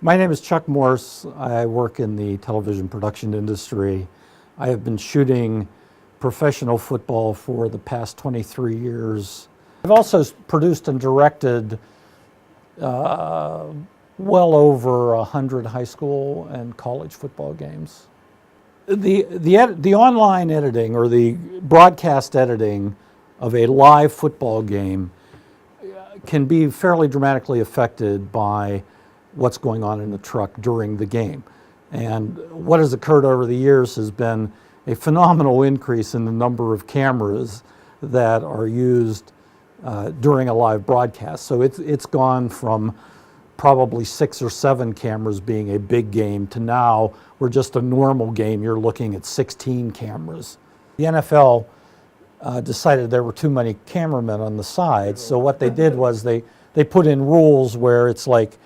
My name is Chuck Morse. I work in the television production industry. I have been shooting professional football for the past 23 years. I've also produced and directed well over 100 high school and college football games. The online editing or the broadcast editing of a live football game can be fairly dramatically affected by what's going on in the truck during the game. And what has occurred over the years has been a phenomenal increase in the number of cameras that are used during a live broadcast. So it's gone from probably 6 or 7 cameras being a big game to now where just a normal game you're looking at 16 cameras. The NFL decided there were too many cameramen on the sides, so what they did was they put in rules where it's like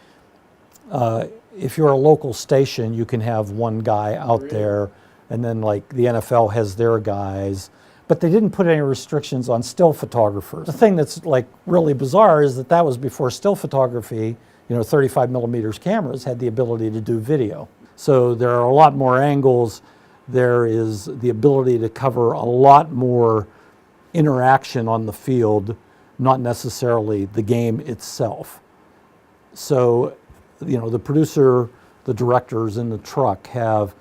if you're a local station, you can have one guy out there, and then like the NFL has their guys. But they didn't put any restrictions on still photographers. The thing that's like really bizarre is that was before still photography, 35 millimeters cameras had the ability to do video. So there are a lot more angles. There is the ability to cover a lot more interaction on the field, not necessarily the game itself. So the producer, the directors in the truck have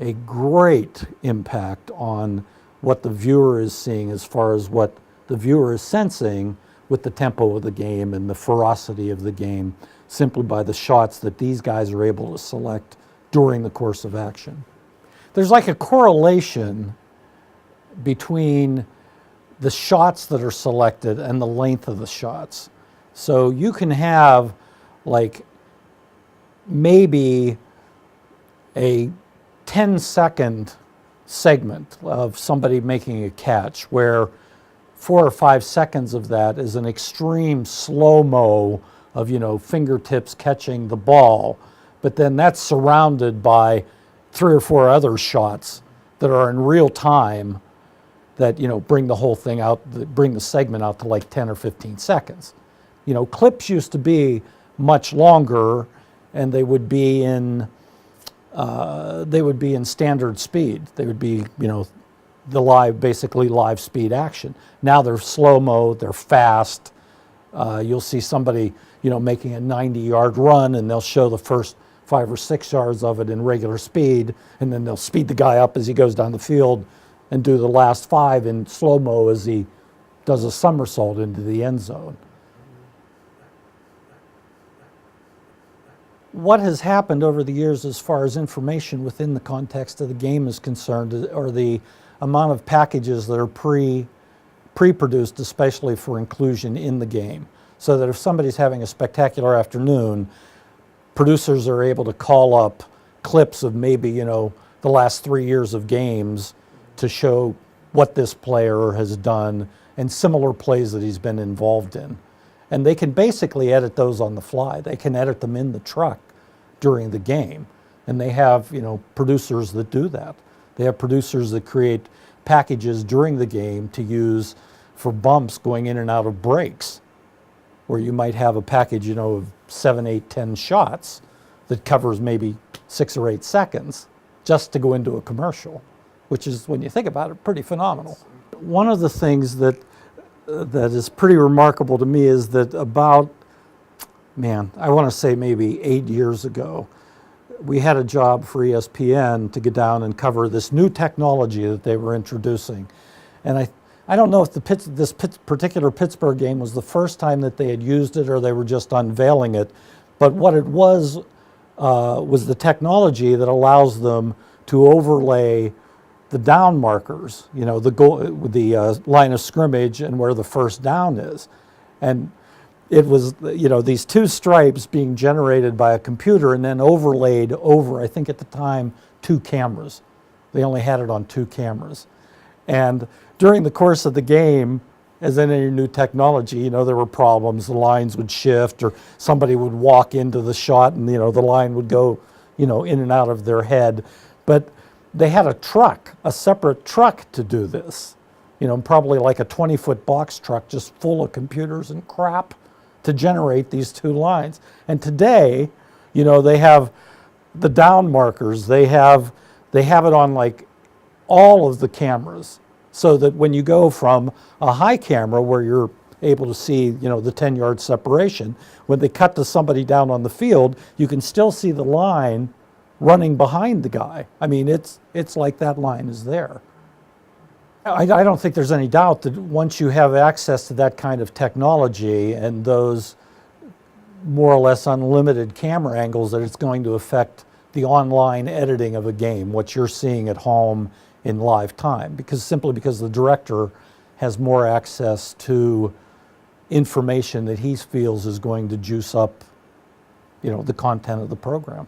a great impact on what the viewer is seeing as far as what the viewer is sensing with the tempo of the game and the ferocity of the game, simply by the shots that these guys are able to select during the course of action. There's like a correlation between the shots that are selected and the length of the shots. So you can have like maybe a 10-second segment of somebody making a catch where 4 or 5 seconds of that is an extreme slow-mo of fingertips catching the ball, but then that's surrounded by 3 or 4 other shots that are in real time that bring the whole thing out, bring the segment out to like 10 or 15 seconds. Clips used to be much longer, and they would be in standard speed. They would be basically live speed action. Now they're slow-mo, they're fast. You'll see somebody making a 90-yard run, and they'll show the first 5 or 6 yards of it in regular speed, and then they'll speed the guy up as he goes down the field and do the last 5 in slow-mo as he does a somersault into the end zone. What has happened over the years as far as information within the context of the game is concerned, or the amount of packages that are pre-produced, especially for inclusion in the game, so that if somebody's having a spectacular afternoon, producers are able to call up clips of maybe the last 3 years of games to show what this player has done and similar plays that he's been involved in. And they can basically edit those on the fly. They can edit them in the truck during the game. And they have, producers that do that. They have producers that create packages during the game to use for bumps going in and out of breaks, where you might have a package, of 7, 8, 10 shots that covers maybe 6 or 8 seconds just to go into a commercial, which is, when you think about it, pretty phenomenal. One of the things that is pretty remarkable to me is that about, I want to say maybe 8 years ago, we had a job for ESPN to get down and cover this new technology that they were introducing. And I don't know if this particular Pittsburgh game was the first time that they had used it or they were just unveiling it, but what it was the technology that allows them to overlay the down markers, the line of scrimmage and where the first down is. And it was, these 2 stripes being generated by a computer and then overlaid over, I think at the time, 2 cameras. They only had it on 2 cameras. And during the course of the game, as in any new technology, there were problems. The lines would shift, or somebody would walk into the shot and, the line would go, in and out of their head. But they had a separate truck to do this, probably like a 20-foot box truck just full of computers and crap to generate these 2 lines. And today, You know, they have the down markers. They have it on like all of the cameras, so that when you go from a high camera where you're able to see, you know, the 10-yard separation, when they cut to somebody down on the field, you can still see the line running behind the guy. I mean, it's like that line is there. I don't think there's any doubt that once you have access to that kind of technology and those more or less unlimited camera angles, that it's going to affect the online editing of a game, what you're seeing at home in live time, simply because the director has more access to information that he feels is going to juice up, you know, the content of the program.